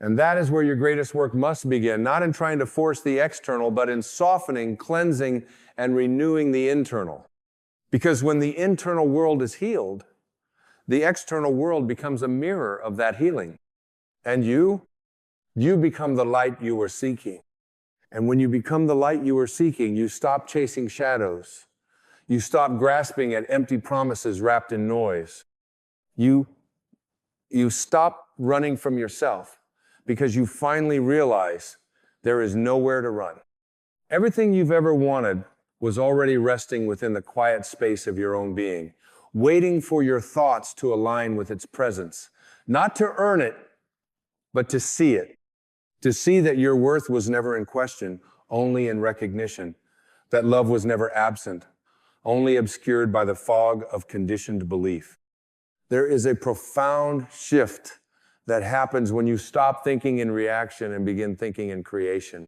And that is where your greatest work must begin, not in trying to force the external, but in softening, cleansing, and renewing the internal. Because when the internal world is healed, the external world becomes a mirror of that healing. And you become the light you were seeking. And when you become the light you were seeking, you stop chasing shadows. You stop grasping at empty promises wrapped in noise. You stop running from yourself because you finally realize there is nowhere to run. Everything you've ever wanted was already resting within the quiet space of your own being, waiting for your thoughts to align with its presence, not to earn it, but to see it. To see that your worth was never in question, only in recognition, that love was never absent, only obscured by the fog of conditioned belief. There is a profound shift that happens when you stop thinking in reaction and begin thinking in creation.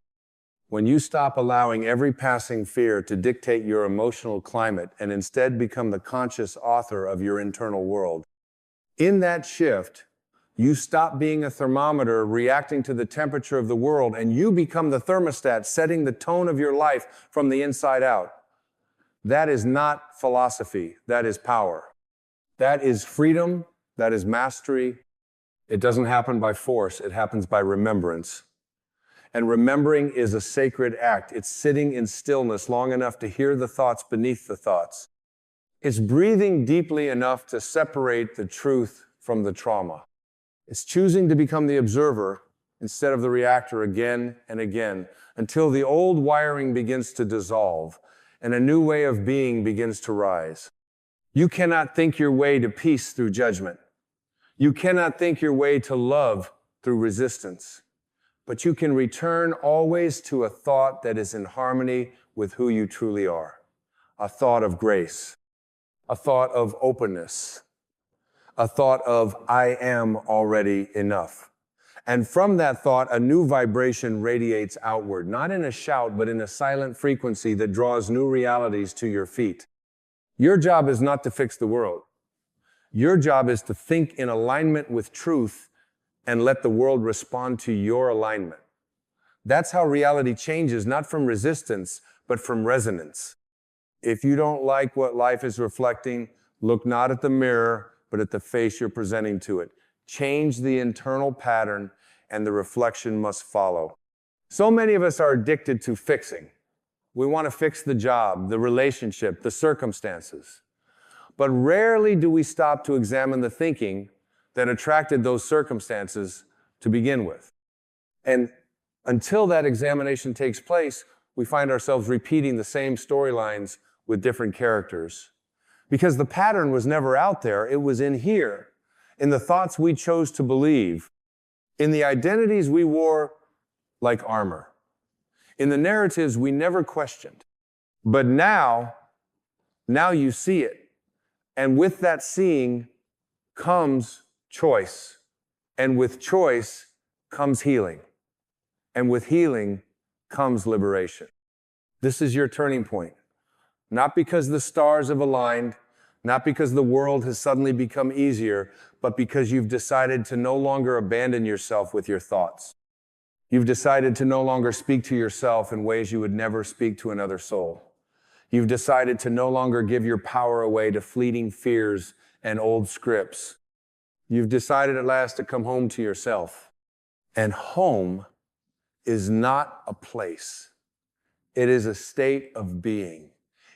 When you stop allowing every passing fear to dictate your emotional climate and instead become the conscious author of your internal world. In that shift, you stop being a thermometer reacting to the temperature of the world, and you become the thermostat setting the tone of your life from the inside out. That is not philosophy, that is power. That is freedom, that is mastery. It doesn't happen by force, it happens by remembrance. And remembering is a sacred act. It's sitting in stillness long enough to hear the thoughts beneath the thoughts. It's breathing deeply enough to separate the truth from the trauma. It's choosing to become the observer instead of the reactor again and again until the old wiring begins to dissolve and a new way of being begins to rise. You cannot think your way to peace through judgment. You cannot think your way to love through resistance. But you can return always to a thought that is in harmony with who you truly are. A thought of grace, a thought of openness, a thought of I am already enough. And from that thought, a new vibration radiates outward, not in a shout, but in a silent frequency that draws new realities to your feet. Your job is not to fix the world. Your job is to think in alignment with truth and let the world respond to your alignment. That's how reality changes, not from resistance, but from resonance. If you don't like what life is reflecting, look not at the mirror, but at the face you're presenting to it. Change the internal pattern, and the reflection must follow. So many of us are addicted to fixing. We want to fix the job, the relationship, the circumstances. But rarely do we stop to examine the thinking that attracted those circumstances to begin with. And until that examination takes place, we find ourselves repeating the same storylines with different characters. Because the pattern was never out there, it was in here, in the thoughts we chose to believe, in the identities we wore like armor, in the narratives we never questioned. But now you see it. And with that seeing comes choice. And with choice comes healing. And with healing comes liberation. This is your turning point. Not because the stars have aligned, not because the world has suddenly become easier, but because you've decided to no longer abandon yourself with your thoughts. You've decided to no longer speak to yourself in ways you would never speak to another soul. You've decided to no longer give your power away to fleeting fears and old scripts. You've decided at last to come home to yourself. And home is not a place. It is a state of being.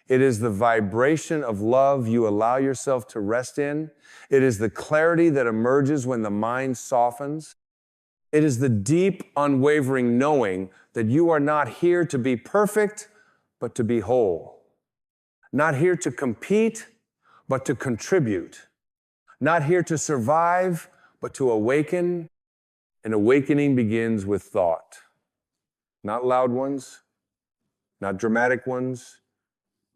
It is the vibration of love you allow yourself to rest in. It is the clarity that emerges when the mind softens. It is the deep, unwavering knowing that you are not here to be perfect, but to be whole. Not here to compete, but to contribute. Not here to survive, but to awaken. And awakening begins with thought. Not loud ones, not dramatic ones,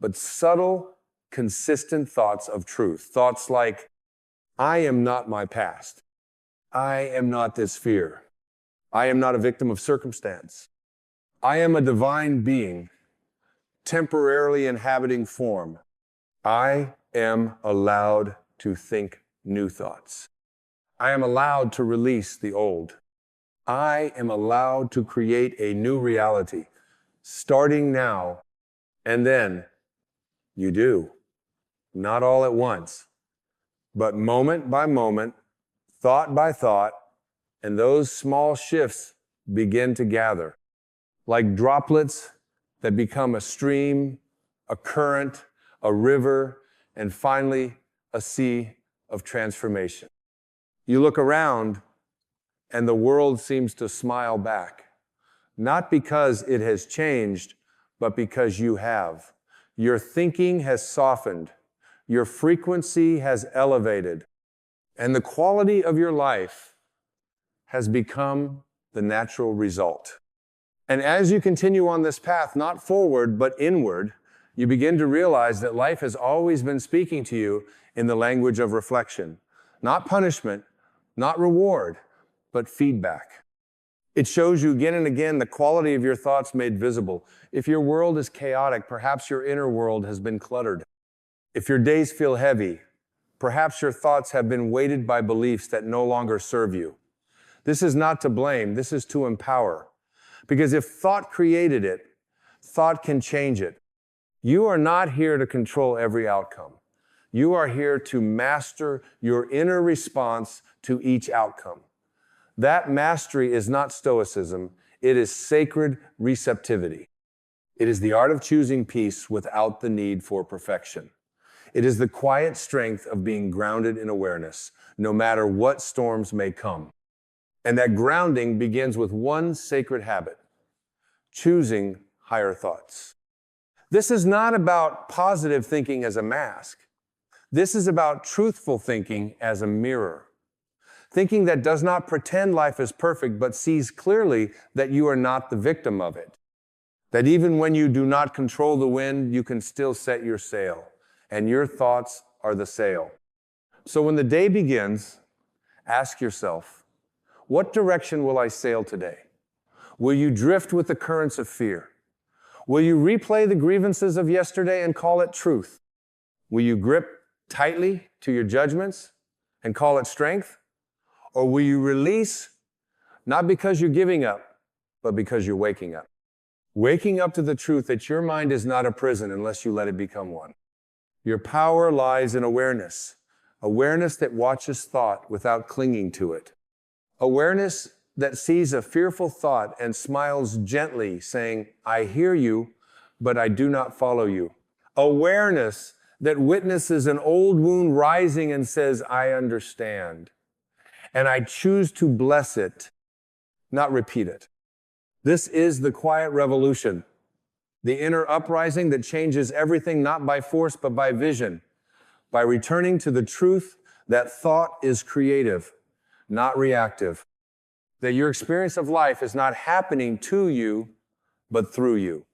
but subtle, consistent thoughts of truth. Thoughts like, I am not my past. I am not this fear. I am not a victim of circumstance. I am a divine being, temporarily inhabiting form. I am allowed to think new thoughts. I am allowed to release the old. I am allowed to create a new reality, starting now, and then you do. Not all at once, but moment by moment, thought by thought, and those small shifts begin to gather, like droplets that become a stream, a current, a river, and finally a sea of transformation. You look around and the world seems to smile back, not because it has changed, but because you have. Your thinking has softened, your frequency has elevated, and the quality of your life has become the natural result. And as you continue on this path, not forward, but inward, you begin to realize that life has always been speaking to you in the language of reflection. Not punishment, not reward, but feedback. It shows you again and again the quality of your thoughts made visible. If your world is chaotic, perhaps your inner world has been cluttered. If your days feel heavy, perhaps your thoughts have been weighted by beliefs that no longer serve you. This is not to blame, this is to empower. Because if thought created it, thought can change it. You are not here to control every outcome. You are here to master your inner response to each outcome. That mastery is not stoicism, it is sacred receptivity. It is the art of choosing peace without the need for perfection. It is the quiet strength of being grounded in awareness, no matter what storms may come. And that grounding begins with one sacred habit: choosing higher thoughts. This is not about positive thinking as a mask. This is about truthful thinking as a mirror. Thinking that does not pretend life is perfect, but sees clearly that you are not the victim of it. That even when you do not control the wind, you can still set your sail, and your thoughts are the sail. So when the day begins, ask yourself, what direction will I sail today? Will you drift with the currents of fear? Will you replay the grievances of yesterday and call it truth? Will you grip tightly to your judgments and call it strength? Or will you release, not because you're giving up, but because you're waking up? Waking up to the truth that your mind is not a prison unless you let it become one. Your power lies in awareness. Awareness that watches thought without clinging to it. Awareness that sees a fearful thought and smiles gently, saying, I hear you, but I do not follow you. Awareness that witnesses an old wound rising and says, I understand. And I choose to bless it, not repeat it. This is the quiet revolution, the inner uprising that changes everything not by force but by vision, by returning to the truth that thought is creative, not reactive. That your experience of life is not happening to you, but through you.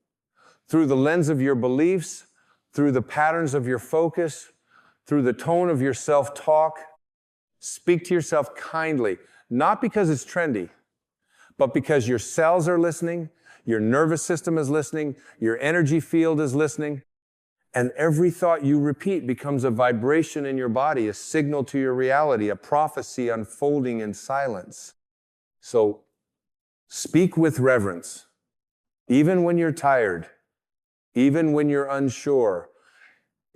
Through the lens of your beliefs, through the patterns of your focus, through the tone of your self-talk. Speak to yourself kindly, not because it's trendy, but because your cells are listening, your nervous system is listening, your energy field is listening, and every thought you repeat becomes a vibration in your body, a signal to your reality, a prophecy unfolding in silence. So, speak with reverence, even when you're tired, even when you're unsure,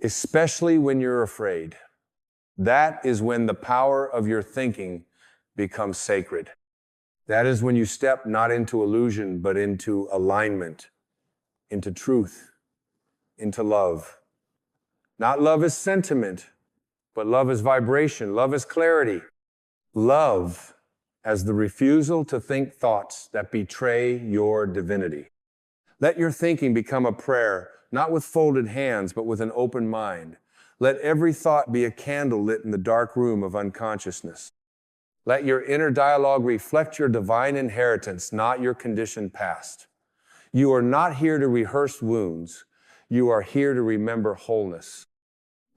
especially when you're afraid. That is when the power of your thinking becomes sacred. That is when you step not into illusion, but into alignment, into truth, into love. Not love as sentiment, but love as vibration, love as clarity. Love as the refusal to think thoughts that betray your divinity. Let your thinking become a prayer, not with folded hands, but with an open mind. Let every thought be a candle lit in the dark room of unconsciousness. Let your inner dialogue reflect your divine inheritance, not your conditioned past. You are not here to rehearse wounds. You are here to remember wholeness.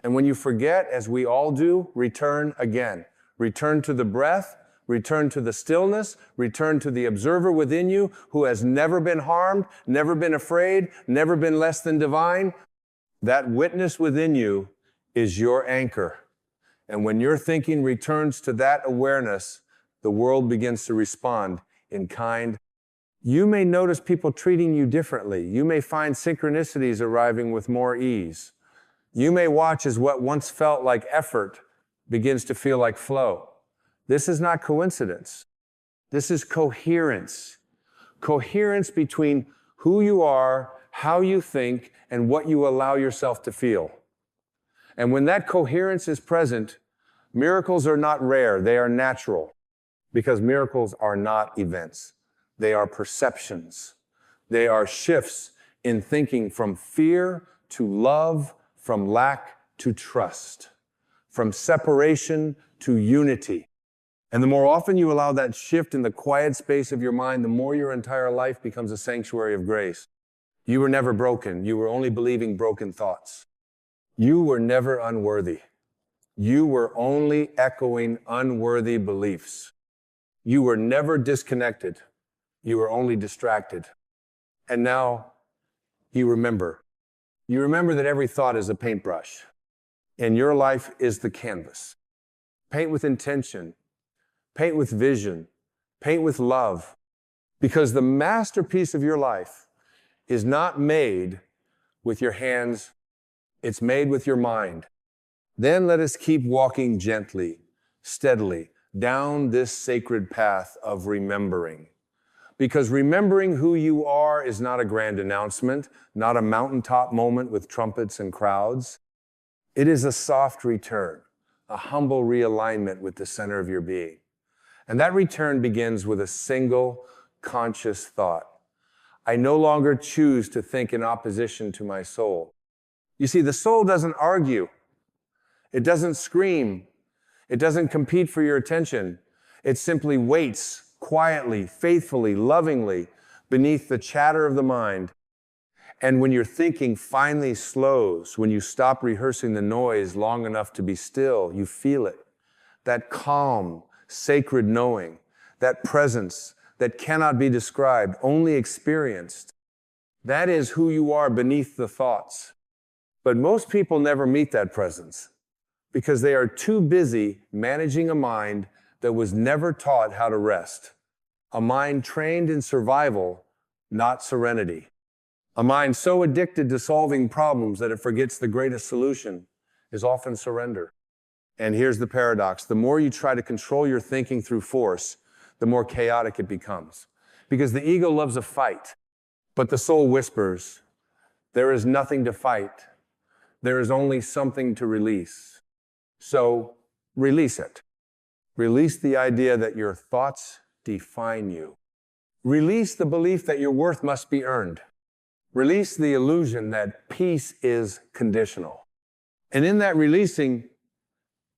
And when you forget, as we all do, return again. Return to the breath, return to the stillness, return to the observer within you who has never been harmed, never been afraid, never been less than divine. That witness within you is your anchor. And when your thinking returns to that awareness, the world begins to respond in kind. You may notice people treating you differently. You may find synchronicities arriving with more ease. You may watch as what once felt like effort begins to feel like flow. This is not coincidence. This is coherence. Coherence between who you are, how you think, and what you allow yourself to feel. And when that coherence is present, miracles are not rare, they are natural. Because miracles are not events. They are perceptions. They are shifts in thinking from fear to love, from lack to trust, from separation to unity. And the more often you allow that shift in the quiet space of your mind, the more your entire life becomes a sanctuary of grace. You were never broken. You were only believing broken thoughts. You were never unworthy. You were only echoing unworthy beliefs. You were never disconnected. You were only distracted. And now you remember. You remember that every thought is a paintbrush, and your life is the canvas. Paint with intention. Paint with vision. Paint with love. Because the masterpiece of your life is not made with your hands. It's made with your mind. Then let us keep walking gently, steadily, down this sacred path of remembering. Because remembering who you are is not a grand announcement, not a mountaintop moment with trumpets and crowds. It is a soft return, a humble realignment with the center of your being. And that return begins with a single conscious thought. I no longer choose to think in opposition to my soul. You see, the soul doesn't argue. It doesn't scream. It doesn't compete for your attention. It simply waits quietly, faithfully, lovingly beneath the chatter of the mind. And when your thinking finally slows, when you stop rehearsing the noise long enough to be still, you feel it. That calm, sacred knowing, that presence that cannot be described, only experienced. That is who you are beneath the thoughts. But most people never meet that presence because they are too busy managing a mind that was never taught how to rest. A mind trained in survival, not serenity. A mind so addicted to solving problems that it forgets the greatest solution is often surrender. And here's the paradox. The more you try to control your thinking through force, the more chaotic it becomes. Because the ego loves a fight, but the soul whispers, there is nothing to fight. There is only something to release. So release it. Release the idea that your thoughts define you. Release the belief that your worth must be earned. Release the illusion that peace is conditional. And in that releasing,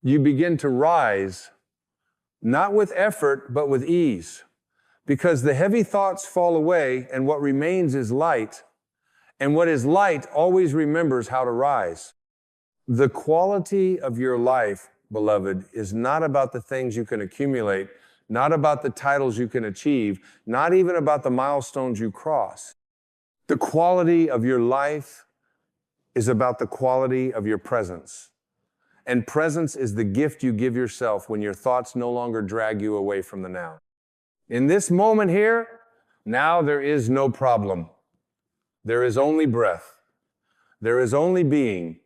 you begin to rise, not with effort, but with ease. Because the heavy thoughts fall away, and what remains is light. And what is light always remembers how to rise. The quality of your life, beloved, is not about the things you can accumulate, not about the titles you can achieve, not even about the milestones you cross. The quality of your life is about the quality of your presence. And presence is the gift you give yourself when your thoughts no longer drag you away from the now. In this moment here, now there is no problem. There is only breath. There is only being.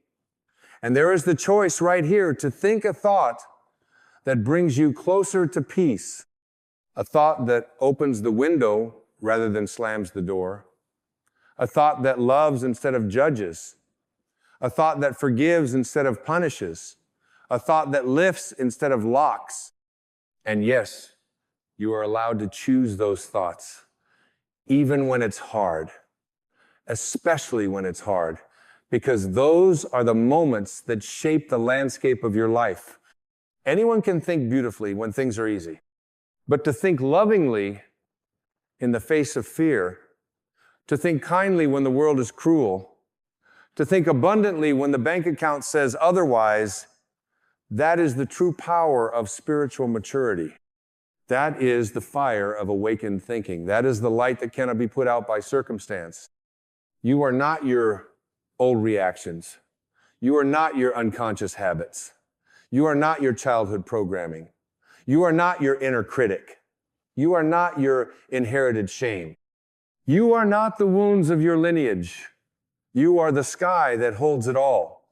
And there is the choice right here to think a thought that brings you closer to peace. A thought that opens the window rather than slams the door. A thought that loves instead of judges. A thought that forgives instead of punishes. A thought that lifts instead of locks. And yes, you are allowed to choose those thoughts, even when it's hard, especially when it's hard, because those are the moments that shape the landscape of your life. Anyone can think beautifully when things are easy, but to think lovingly in the face of fear, to think kindly when the world is cruel, to think abundantly when the bank account says otherwise, that is the true power of spiritual maturity. That is the fire of awakened thinking. That is the light that cannot be put out by circumstance. You are not your old reactions. You are not your unconscious habits. You are not your childhood programming. You are not your inner critic. You are not your inherited shame. You are not the wounds of your lineage. You are the sky that holds it all.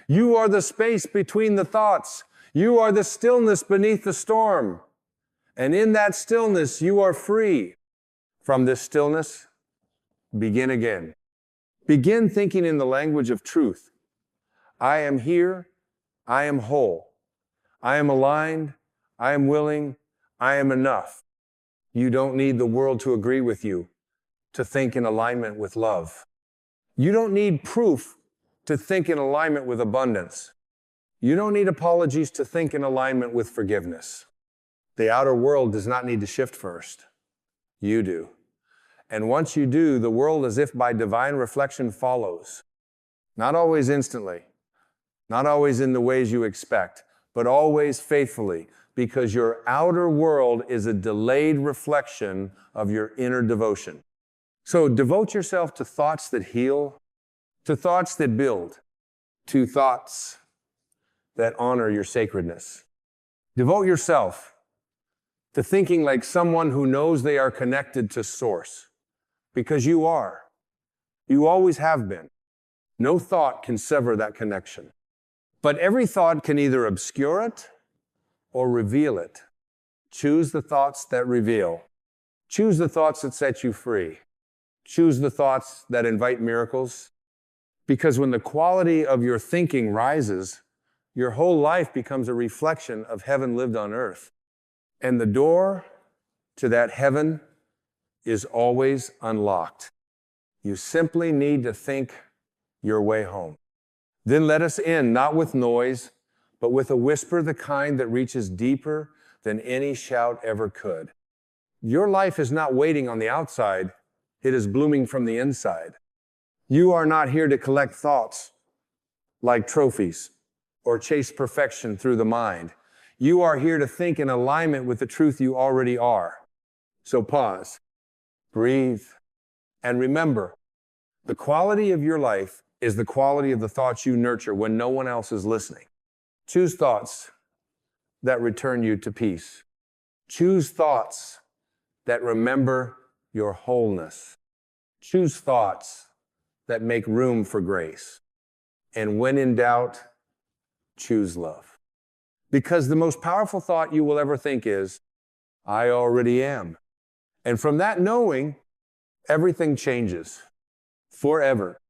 You are the space between the thoughts. You are the stillness beneath the storm. And in that stillness, you are free. From this stillness, begin again. Begin thinking in the language of truth. I am here. I am whole. I am aligned. I am willing. I am enough. You don't need the world to agree with you to think in alignment with love. You don't need proof to think in alignment with abundance. You don't need apologies to think in alignment with forgiveness. The outer world does not need to shift first. You do. And once you do, the world, as if by divine reflection, follows. Not always instantly, not always in the ways you expect, but always faithfully, because your outer world is a delayed reflection of your inner devotion. So devote yourself to thoughts that heal, to thoughts that build, to thoughts that honor your sacredness. Devote yourself to thinking like someone who knows they are connected to Source, because you are. You always have been. No thought can sever that connection. But every thought can either obscure it or reveal it. Choose the thoughts that reveal. Choose the thoughts that set you free. Choose the thoughts that invite miracles. Because when the quality of your thinking rises, your whole life becomes a reflection of heaven lived on earth. And the door to that heaven is always unlocked. You simply need to think your way home. Then let us in, not with noise, but with a whisper, the kind that reaches deeper than any shout ever could. Your life is not waiting on the outside, it is blooming from the inside. You are not here to collect thoughts like trophies or chase perfection through the mind. You are here to think in alignment with the truth you already are. So pause, breathe, and remember, the quality of your life is the quality of the thoughts you nurture when no one else is listening. Choose thoughts that return you to peace. Choose thoughts that remember your wholeness. Choose thoughts that make room for grace. And when in doubt, choose love. Because the most powerful thought you will ever think is, I already am. And from that knowing, everything changes forever.